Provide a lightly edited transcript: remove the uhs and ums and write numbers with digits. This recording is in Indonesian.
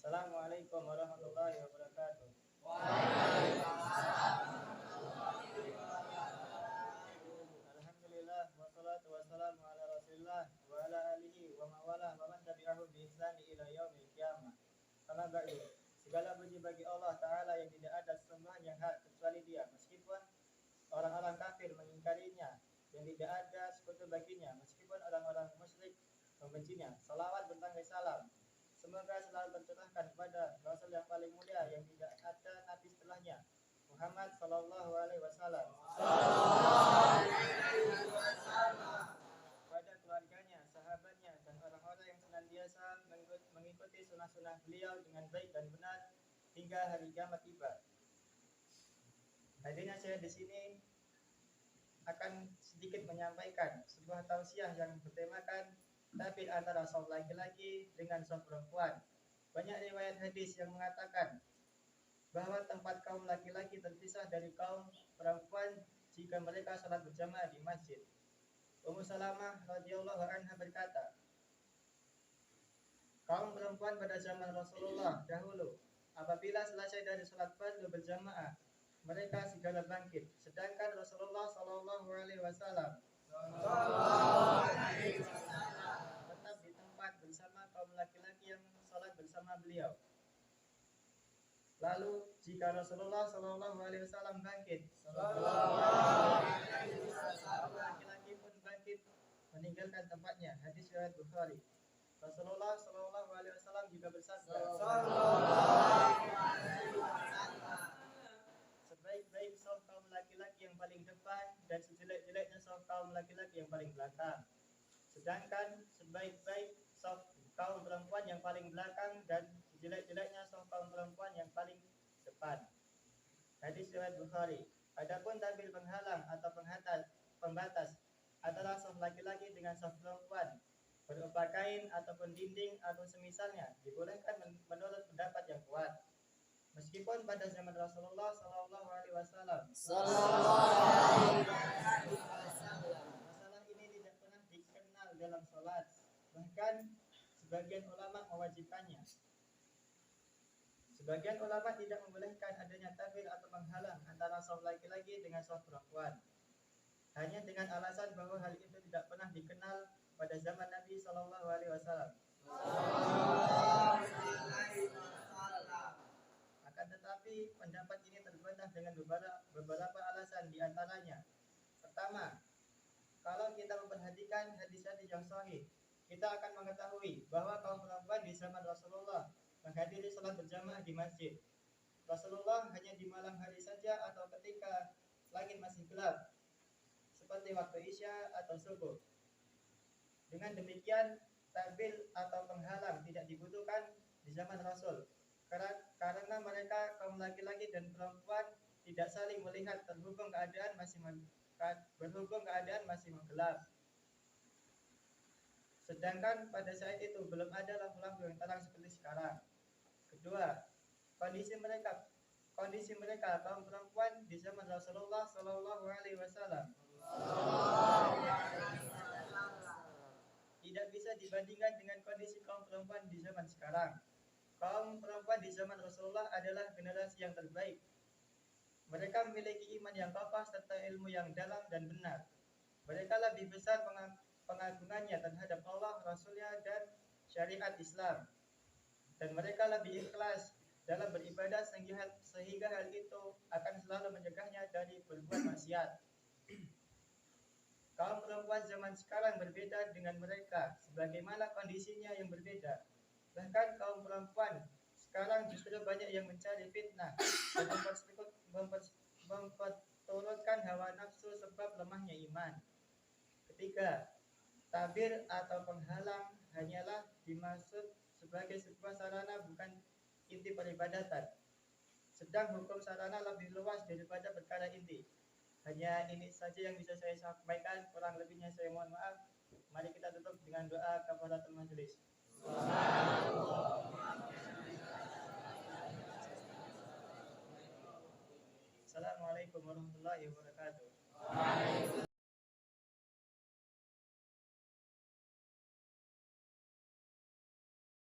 Assalamualaikum warahmatullahi wabarakatuh. Alhamdulillah wassalatu wassalamu ala Rasulillah wa ala alihi wa mawala wa man tabi'ahu bi ihsani ila yaumil qiyamah. Amma ba'du. Segala puji bagi Allah Ta'ala yang tidak ada sembahan yang hak kecuali Dia, meskipun orang-orang kafir mengingkarinya, yang tidak ada sekutu baginya, meskipun orang-orang musyrik membencinya. Salawat bertangga salam semoga selalu tercurahkan kepada Rasul yang paling mulia yang tidak ada nabi setelahnya, Muhammad sallallahu alaihi wasallam. Pada keluarganya, sahabatnya, dan orang-orang yang senantiasa mengikuti sunnah-sunnah beliau dengan baik dan benar hingga hari kiamat tiba. Hadirnya saya di sini akan sedikit menyampaikan sebuah tausiah yang bertemakan tabir antara saum laki-laki dengan saum perempuan. Banyak riwayat hadis yang mengatakan bahwa tempat kaum laki-laki terpisah dari kaum perempuan jika mereka salat berjamaah di masjid. Ummu Salamah radhiyallahu anha berkata, kaum perempuan pada zaman Rasulullah dahulu apabila selesai dari salat fardu berjamaah, mereka segala bangkit, sedangkan Rasulullah sallallahu alaihi wasallam tetap di tempat bersama kaum laki-laki yang salat bersama beliau. Lalu jika Rasulullah sallallahu alaihi wasallam bangkit, laki-laki pun bangkit meninggalkan tempatnya. Hadis riwayat Bukhari. Rasulullah sallallahu alaihi wasallam juga bersabda, sebaik-baik saum kaum laki-laki yang paling depan dan sejelek-jeleknya saum kaum laki-laki yang paling belakang. Sedangkan sebaik-baik saum kaum perempuan yang paling belakang dan sejelek-jeleknya saum kaum perempuan yang paling depan. Hadis riwayat Bukhari. Adapun tabir penghalang atau pembatas adalah saum laki-laki dengan saum perempuan berupa kain ataupun dinding atau semisalnya, dibolehkan menurut pendapat yang kuat. Meskipun pada zaman Rasulullah sallallahu alaihi wasallam masalah ini tidak pernah dikenal dalam salat, bahkan sebagian ulama mewajibkannya. Sebagian ulama tidak membolehkan adanya tabir atau menghalang antara saum laki-laki dengan saum perempuan, hanya dengan alasan bahwa hal itu tidak pernah dikenal pada zaman Nabi sallallahu alaihi wasallam. Akan tetapi pendapat ini terbantah dengan beberapa alasan, di antaranya. Pertama, kalau kita memperhatikan hadis-hadis yang sahih, kita akan mengetahui bahwa kaum perempuan di zaman Rasulullah menghadiri salat berjamaah di masjid. Rasulullah hanya di malam hari saja atau ketika langit masih gelap, seperti waktu Isya atau subuh. Dengan demikian, tabir atau penghalang tidak dibutuhkan di zaman Rasul, karena mereka kaum laki-laki dan perempuan tidak saling melihat berhubung keadaan masih menggelap. Sedangkan pada saat itu belum ada lampu-lampu yang terang seperti sekarang. Kedua, kondisi mereka kaum perempuan di zaman Rasulullah sallallahu alaihi wasallam tidak bisa dibandingkan dengan kondisi kaum perempuan di zaman sekarang. Kaum perempuan di zaman Rasulullah adalah generasi yang terbaik. Mereka memiliki iman yang kokoh serta ilmu yang dalam dan benar. Mereka lebih besar pengagungannya terhadap Allah, Rasulnya, dan syariat Islam. Dan mereka lebih ikhlas dalam beribadah sehingga hal itu akan selalu mencegahnya dari berbuat maksiat. Kaum perempuan zaman sekarang berbeda dengan mereka, sebagaimana kondisinya yang berbeda. Bahkan kaum perempuan sekarang justru banyak yang mencari fitnah dan memperturutkan hawa nafsu sebab lemahnya iman. Ketiga, tabir atau penghalang hanyalah dimaksud sebagai sebuah sarana, bukan inti peribadatan. Sedang hukum sarana lebih luas daripada perkara inti. Hanya ini saja yang bisa saya sampaikan, kurang lebihnya saya mohon maaf. Mari kita tutup dengan doa kafaratul majelis. Assalamualaikum warahmatullahi wabarakatuh.